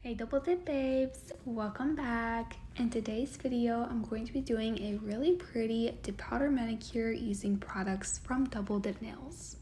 Hey double dip babes, welcome back. In today's video, I'm going to be doing a really pretty dip powder manicure using products from Double Dip Nails.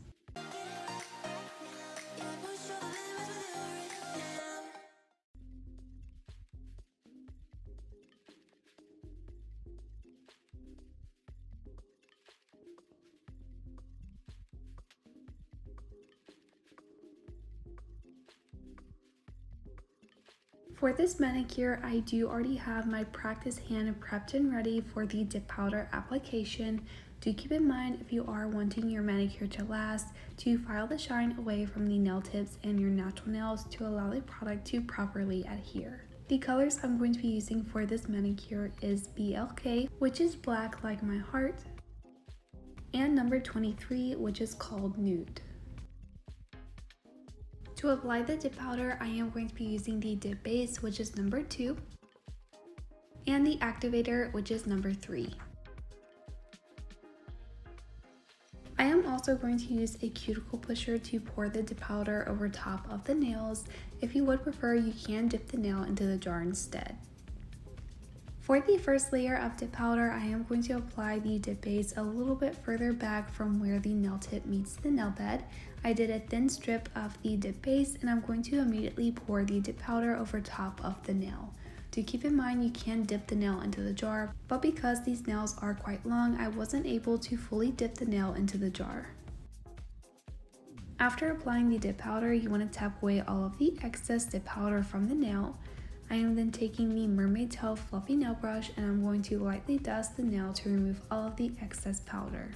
For this manicure, I do already have my practice hand prepped and ready for the dip powder application. Do keep in mind, if you are wanting your manicure to last, to file the shine away from the nail tips and your natural nails to allow the product to properly adhere. The colors I'm going to be using for this manicure is BLK, which is black like my heart, and number 23, which is called Nude. To apply the dip powder, I am going to be using the dip base, which is number 2, and the activator, which is number 3. I am also going to use a cuticle pusher to pour the dip powder over top of the nails. If you would prefer, you can dip the nail into the jar instead. For the first layer of dip powder, I am going to apply the dip base a little bit further back from where the nail tip meets the nail bed. I did a thin strip of the dip base and I'm going to immediately pour the dip powder over top of the nail. Do keep in mind you can dip the nail into the jar, but because these nails are quite long, I wasn't able to fully dip the nail into the jar. After applying the dip powder, you want to tap away all of the excess dip powder from the nail. I am then taking the mermaid tail fluffy nail brush and I'm going to lightly dust the nail to remove all of the excess powder.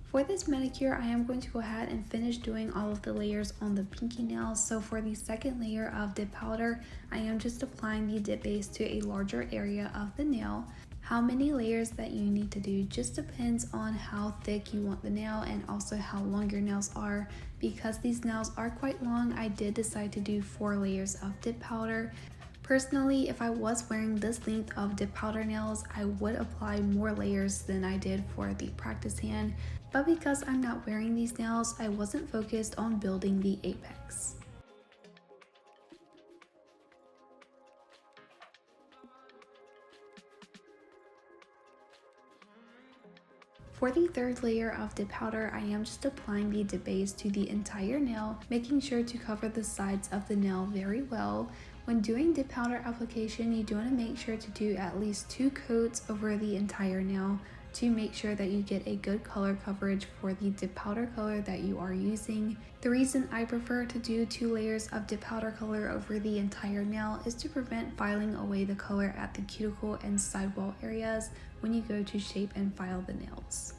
For this manicure, I am going to go ahead and finish doing all of the layers on the pinky nails. So for the second layer of dip powder, I am just applying the dip base to a larger area of the nail. How many layers that you need to do just depends on how thick you want the nail and also how long your nails are. Because these nails are quite long, I did decide to do 4 layers of dip powder. Personally, if I was wearing this length of dip powder nails, I would apply more layers than I did for the practice hand. But because I'm not wearing these nails, I wasn't focused on building the apex. For the third layer of dip powder, I am just applying the dip base to the entire nail, making sure to cover the sides of the nail very well. When doing dip powder application, you do want to make sure to do at least 2 coats over the entire nail to make sure that you get a good color coverage for the dip powder color that you are using. The reason I prefer to do 2 layers of dip powder color over the entire nail is to prevent filing away the color at the cuticle and sidewall areas when you go to shape and file the nails.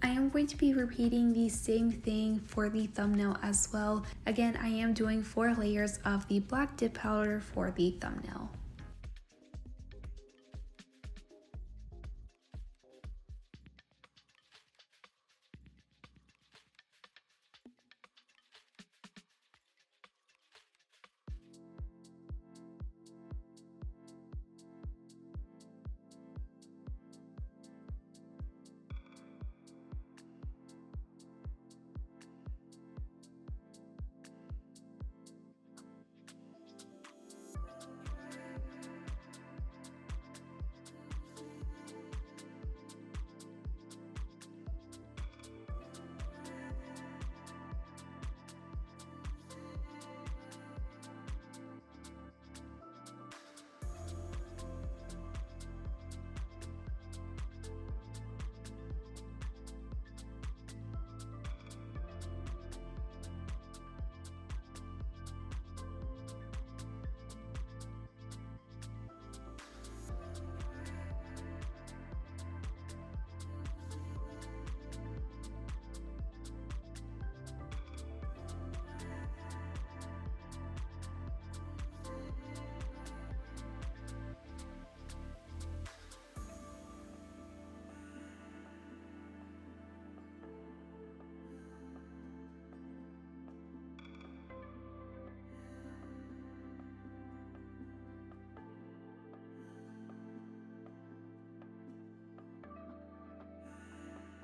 I am going to be repeating the same thing for the thumbnail as well. Again, I am doing 4 layers of the black dip powder for the thumbnail.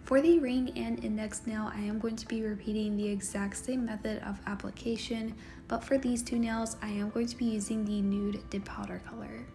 For the ring and index nail, I am going to be repeating the exact same method of application, but for these two nails, I am going to be using the nude dip powder color.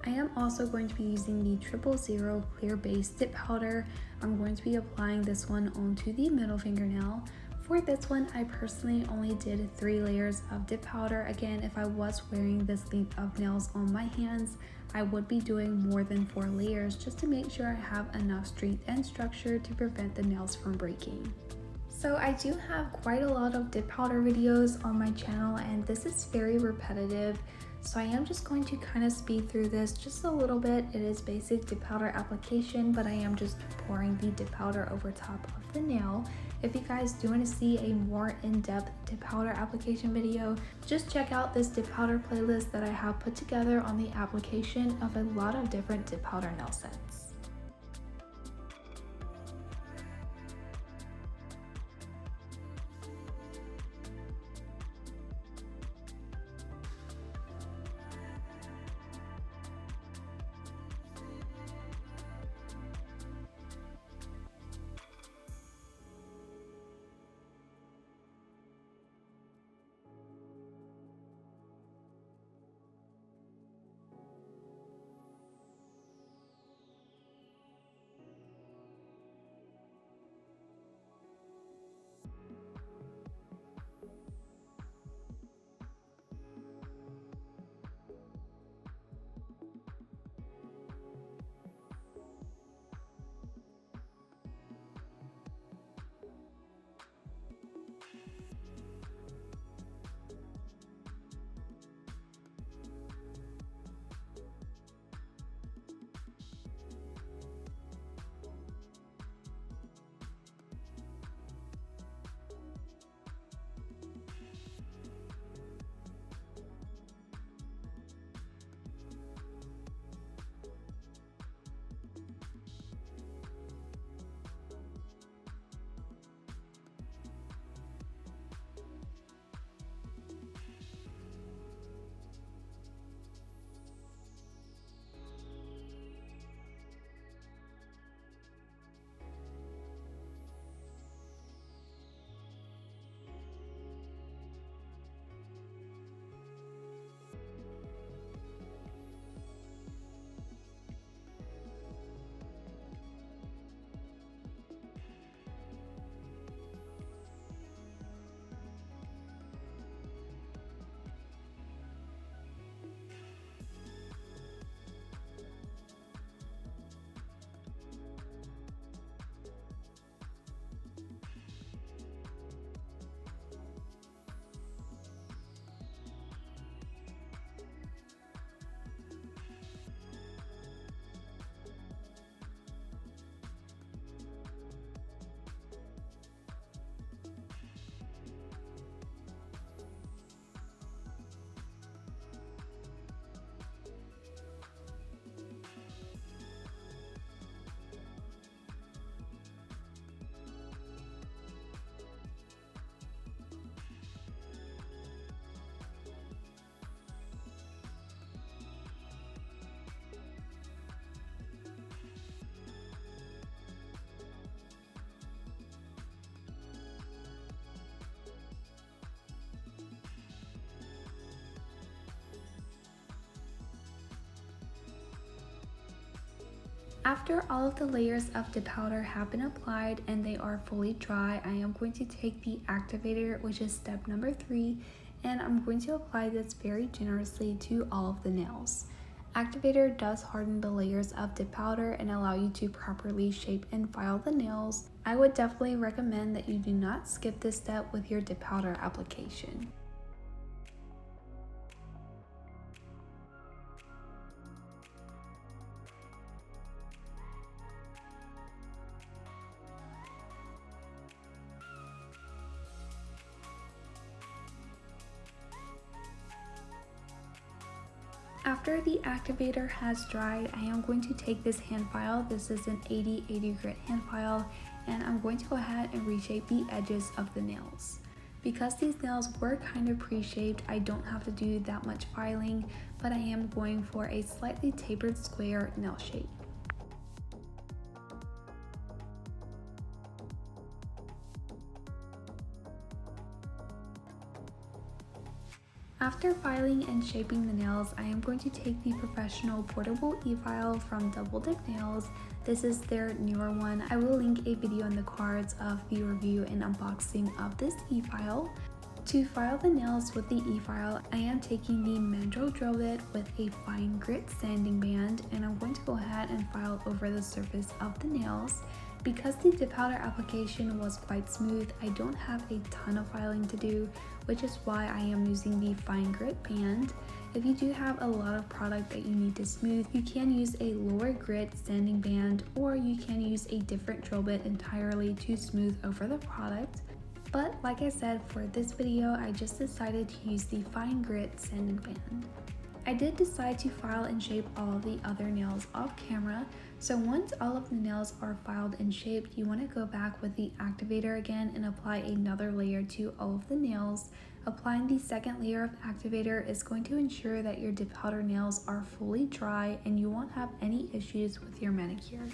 I am also going to be using the 000 clear base dip powder. I'm going to be applying this one onto the middle fingernail. For this one, I personally only did 3 layers of dip powder. Again, if I was wearing this length of nails on my hands, I would be doing more than 4 layers just to make sure I have enough strength and structure to prevent the nails from breaking. So I do have quite a lot of dip powder videos on my channel, and this is very repetitive. So I am just going to kind of speed through this just a little bit. It is basic dip powder application, but I am just pouring the dip powder over top of the nail. If you guys do want to see a more in-depth dip powder application video, just check out this dip powder playlist that I have put together on the application of a lot of different dip powder nail sets. After all of the layers of dip powder have been applied and they are fully dry, I am going to take the activator, which is step number 3, and I'm going to apply this very generously to all of the nails. Activator does harden the layers of dip powder and allow you to properly shape and file the nails. I would definitely recommend that you do not skip this step with your dip powder application. After the activator has dried, I am going to take this hand file. This is an 80 grit hand file, and I'm going to go ahead and reshape the edges of the nails. Because these nails were kind of pre-shaped, I don't have to do that much filing, but I am going for a slightly tapered square nail shape. After filing and shaping the nails, I am going to take the professional portable e-file from Double Dip Nails. This is their newer one. I will link a video in the cards of the review and unboxing of this e-file. To file the nails with the e-file, I am taking the mandrel drill bit with a fine grit sanding band, and I'm going to go ahead and file over the surface of the nails. Because the dip powder application was quite smooth, I don't have a ton of filing to do, which is why I am using the fine grit band. If you do have a lot of product that you need to smooth, you can use a lower grit sanding band, or you can use a different drill bit entirely to smooth over the product. But like I said, for this video, I just decided to use the fine grit sanding band. I did decide to file and shape all of the other nails off camera, so once all of the nails are filed and shaped, you want to go back with the activator again and apply another layer to all of the nails. Applying the second layer of activator is going to ensure that your dip powder nails are fully dry and you won't have any issues with your manicure.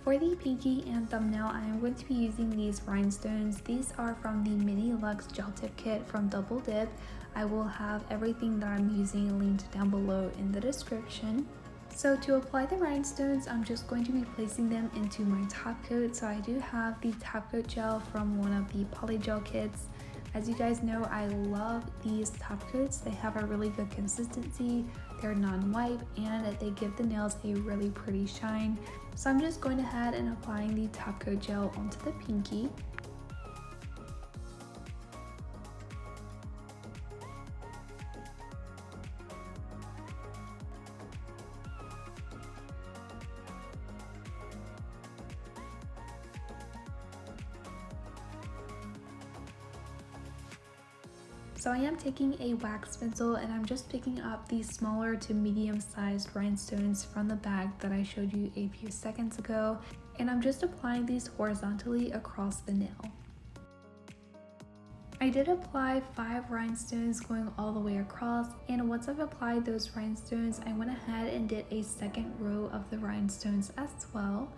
For the pinky and thumbnail, I am going to be using these rhinestones. These are from the Mini Luxe Gel Tip Kit from Double Dip. I will have everything that I'm using linked down below in the description. So to apply the rhinestones, I'm just going to be placing them into my top coat. So I do have the top coat gel from one of the poly gel kits. As you guys know, I love these top coats. They have a really good consistency, they're non-wipe, and they give the nails a really pretty shine. So I'm just going ahead and applying the top coat gel onto the pinky. So I am taking a wax pencil and I'm just picking up the smaller to medium sized rhinestones from the bag that I showed you a few seconds ago, and I'm just applying these horizontally across the nail. I did apply 5 rhinestones going all the way across, and once I've applied those rhinestones, I went ahead and did a second row of the rhinestones as well.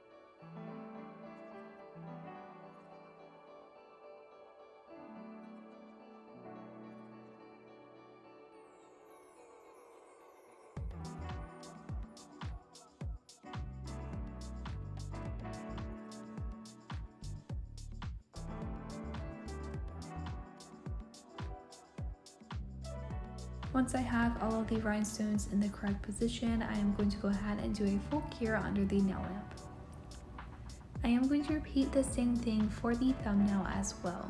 Once I have all of the rhinestones in the correct position, I am going to go ahead and do a full cure under the nail lamp. I am going to repeat the same thing for the thumbnail as well.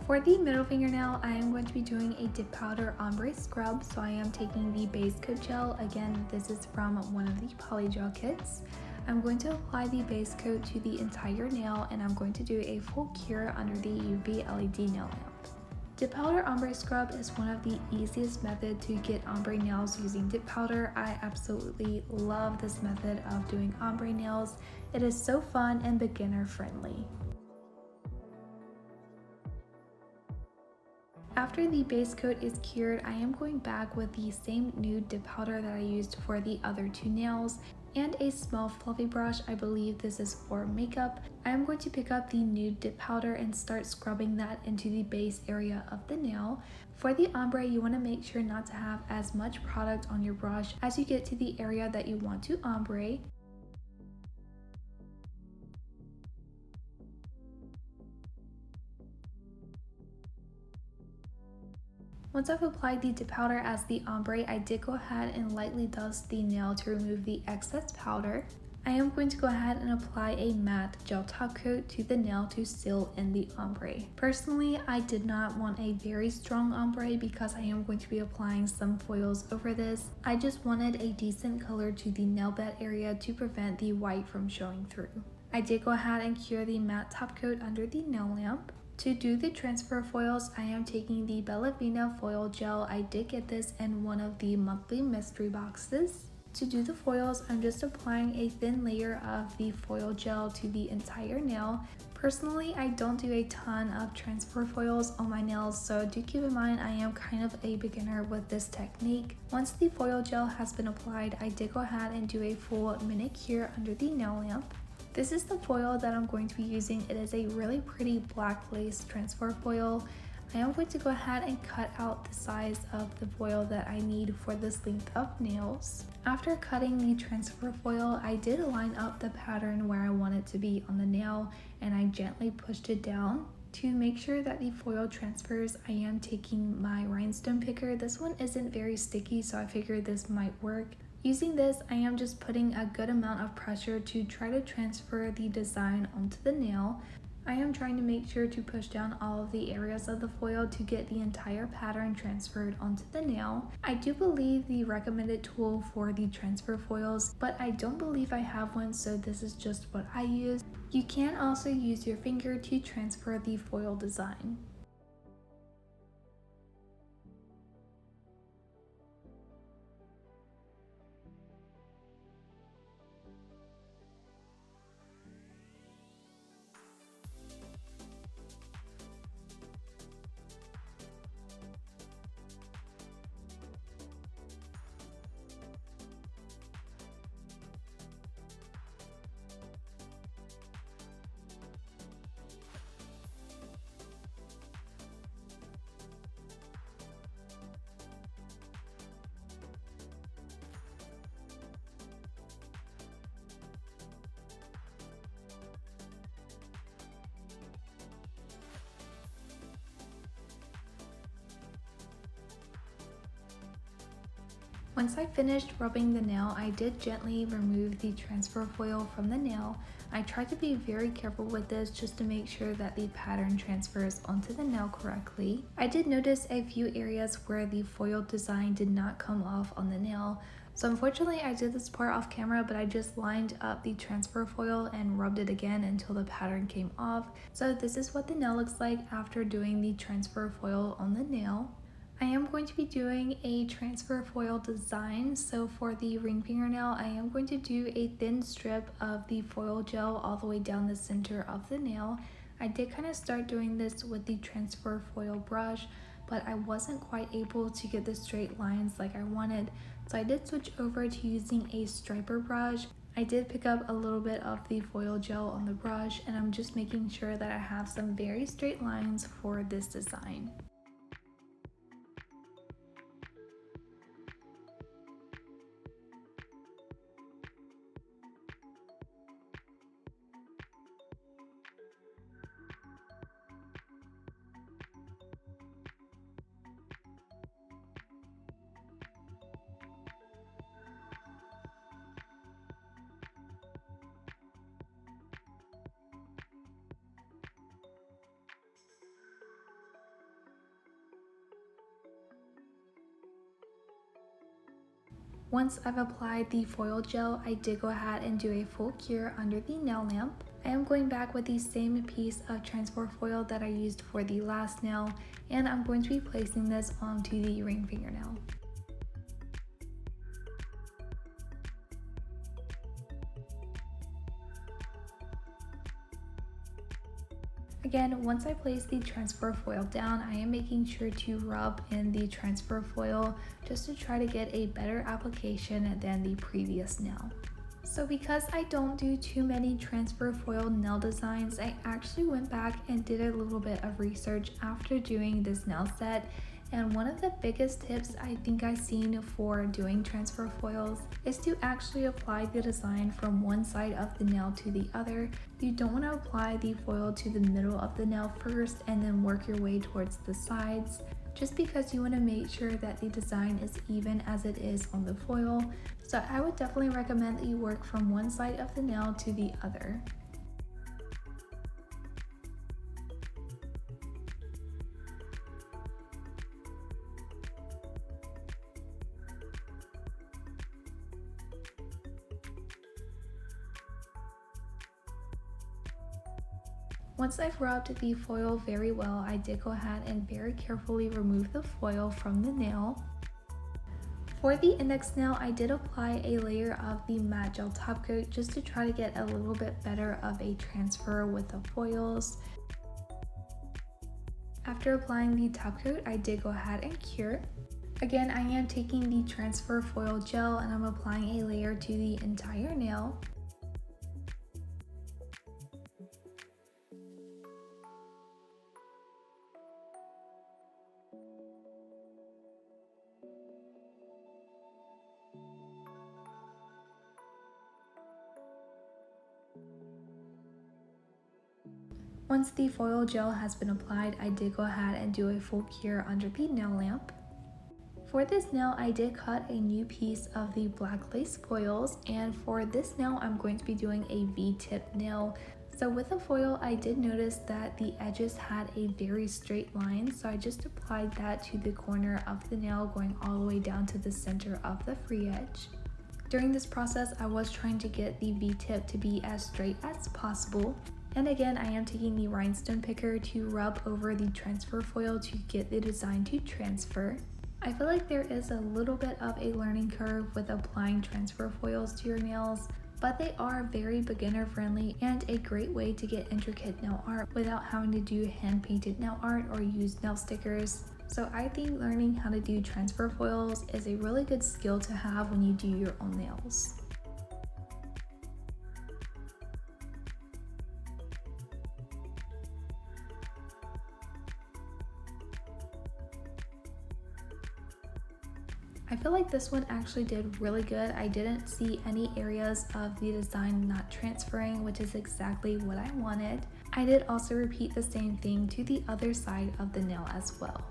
For the middle fingernail, I am going to be doing a dip powder ombre scrub. So I am taking the base coat gel. Again, this is from one of the polygel kits. I'm going to apply the base coat to the entire nail, and I'm going to do a full cure under the UV LED nail lamp. Dip powder ombre scrub is one of the easiest methods to get ombre nails using dip powder. I absolutely love this method of doing ombre nails. It is so fun and beginner friendly. After the base coat is cured, I am going back with the same nude dip powder that I used for the other two nails and a small fluffy brush. I believe this is for makeup. I am going to pick up the nude dip powder and start scrubbing that into the base area of the nail. For the ombre, you want to make sure not to have as much product on your brush as you get to the area that you want to ombre. Once I've applied the dip powder as the ombre, I did go ahead and lightly dust the nail to remove the excess powder. I am going to go ahead and apply a matte gel top coat to the nail to seal in the ombre. Personally, I did not want a very strong ombre because I am going to be applying some foils over this. I just wanted a decent color to the nail bed area to prevent the white from showing through. I did go ahead and cure the matte top coat under the nail lamp. To do the transfer foils, I am taking the Bellavina foil gel. I did get this in one of the monthly mystery boxes. To do the foils, I'm just applying a thin layer of the foil gel to the entire nail. Personally, I don't do a ton of transfer foils on my nails, so do keep in mind I am kind of a beginner with this technique. Once the foil gel has been applied, I did go ahead and do a full manicure under the nail lamp. This is the foil that I'm going to be using. It is a really pretty black lace transfer foil. I am going to go ahead and cut out the size of the foil that I need for this length of nails. After cutting the transfer foil, I did line up the pattern where I want it to be on the nail, and I gently pushed it down. To make sure that the foil transfers, I am taking my rhinestone picker. This one isn't very sticky, so I figured this might work. Using this, I am just putting a good amount of pressure to try to transfer the design onto the nail. I am trying to make sure to push down all of the areas of the foil to get the entire pattern transferred onto the nail. I do believe the recommended tool for the transfer foils, but I don't believe I have one, so this is just what I use. You can also use your finger to transfer the foil design. Once I finished rubbing the nail, I did gently remove the transfer foil from the nail. I tried to be very careful with this just to make sure that the pattern transfers onto the nail correctly. I did notice a few areas where the foil design did not come off on the nail. So unfortunately I did this part off camera, but I just lined up the transfer foil and rubbed it again until the pattern came off. So this is what the nail looks like after doing the transfer foil on the nail. I am going to be doing a transfer foil design. So for the ring fingernail, I am going to do a thin strip of the foil gel all the way down the center of the nail. I did kind of start doing this with the transfer foil brush, but I wasn't quite able to get the straight lines like I wanted. So I did switch over to using a striper brush. I did pick up a little bit of the foil gel on the brush, and I'm just making sure that I have some very straight lines for this design. Once I've applied the foil gel, I did go ahead and do a full cure under the nail lamp. I am going back with the same piece of transfer foil that I used for the last nail, and I'm going to be placing this onto the ring fingernail. Again, once I place the transfer foil down, I am making sure to rub in the transfer foil just to try to get a better application than the previous nail. So because I don't do too many transfer foil nail designs, I actually went back and did a little bit of research after doing this nail set. And one of the biggest tips I think I've seen for doing transfer foils is to actually apply the design from one side of the nail to the other. You don't want to apply the foil to the middle of the nail first and then work your way towards the sides, just because you want to make sure that the design is even as it is on the foil. So I would definitely recommend that you work from one side of the nail to the other. Once I've rubbed the foil very well, I did go ahead and very carefully remove the foil from the nail. For the index nail, I did apply a layer of the matte gel top coat just to try to get a little bit better of a transfer with the foils. After applying the top coat, I did go ahead and cure. Again, I am taking the transfer foil gel and I'm applying a layer to the entire nail. Once the foil gel has been applied, I did go ahead and do a full cure under the nail lamp. For this nail, I did cut a new piece of the black lace foils, and for this nail, I'm going to be doing a V-tip nail. So with the foil, I did notice that the edges had a very straight line, so I just applied that to the corner of the nail, going all the way down to the center of the free edge. During this process, I was trying to get the V-tip to be as straight as possible. And again, I am taking the rhinestone picker to rub over the transfer foil to get the design to transfer. I feel like there is a little bit of a learning curve with applying transfer foils to your nails, but they are very beginner friendly and a great way to get intricate nail art without having to do hand painted nail art or use nail stickers. So I think learning how to do transfer foils is a really good skill to have when you do your own nails. I feel like this one actually did really good. I didn't see any areas of the design not transferring, which is exactly what I wanted. I did also repeat the same thing to the other side of the nail as well.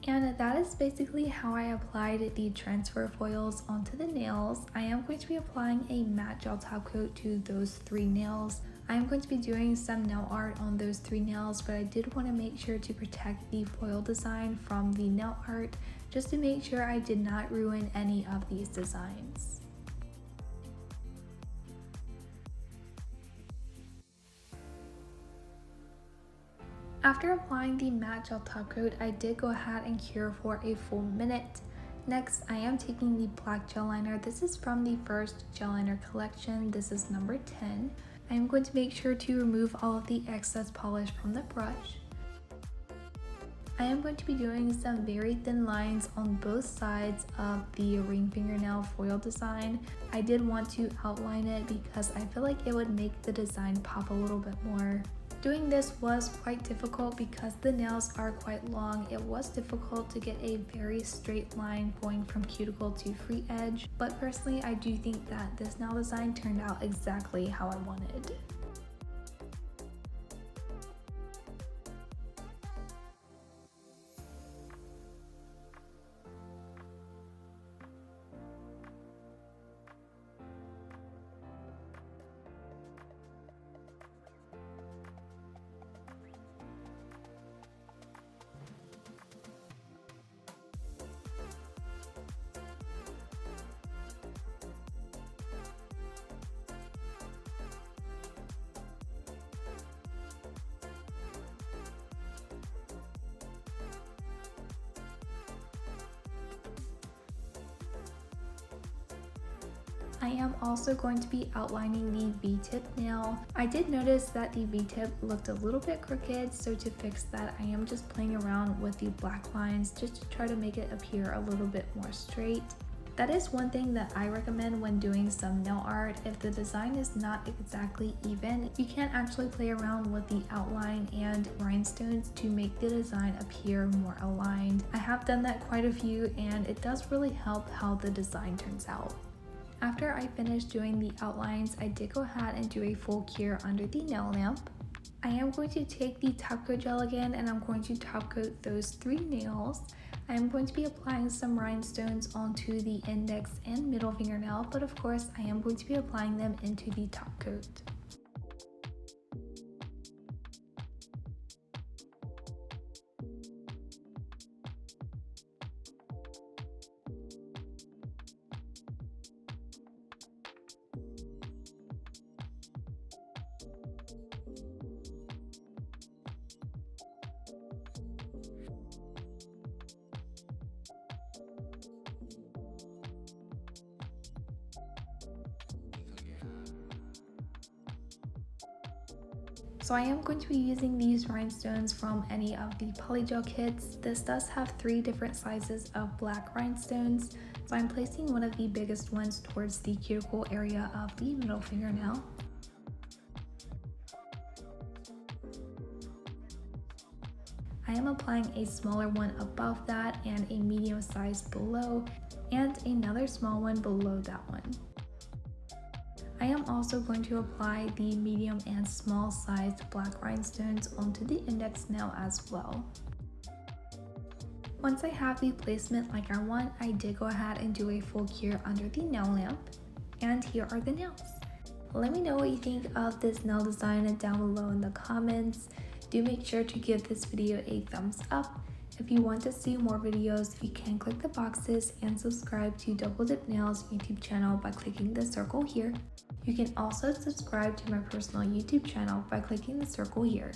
And that is basically how I applied the transfer foils onto the nails. I am going to be applying a matte gel top coat to those 3 nails. I am going to be doing some nail art on those 3 nails, but I did want to make sure to protect the foil design from the nail art, just to make sure I did not ruin any of these designs. After applying the matte gel top coat, I did go ahead and cure for a full minute. Next, I am taking the black gel liner. This is from the first gel liner collection. This is number 10. I am going to make sure to remove all of the excess polish from the brush. I am going to be doing some very thin lines on both sides of the ring fingernail foil design. I did want to outline it because I feel like it would make the design pop a little bit more. Doing this was quite difficult because the nails are quite long. It was difficult to get a very straight line going from cuticle to free edge, but personally I do think that this nail design turned out exactly how I wanted. I am also going to be outlining the V-tip nail. I did notice that the V-tip looked a little bit crooked, so to fix that I am just playing around with the black lines just to try to make it appear a little bit more straight. That is one thing that I recommend when doing some nail art. If the design is not exactly even, you can actually play around with the outline and rhinestones to make the design appear more aligned. I have done that quite a few and it does really help how the design turns out. After I finished doing the outlines, I did go ahead and do a full cure under the nail lamp. I am going to take the top coat gel again and I'm going to top coat those 3 nails. I am going to be applying some rhinestones onto the index and middle fingernail, but of course I am going to be applying them into the top coat. So I am going to be using these rhinestones from any of the polygel kits. This does have 3 different sizes of black rhinestones. So I'm placing one of the biggest ones towards the cuticle area of the middle fingernail. I am applying a smaller one above that and a medium size below and another small one below that one. I am also going to apply the medium and small sized black rhinestones onto the index nail as well. Once I have the placement like I want, I did go ahead and do a full cure under the nail lamp. And here are the nails. Let me know what you think of this nail design down below in the comments. Do make sure to give this video a thumbs up. If you want to see more videos, you can click the boxes and subscribe to Double Dip Nails YouTube channel by clicking the circle here. You can also subscribe to my personal YouTube channel by clicking the circle here.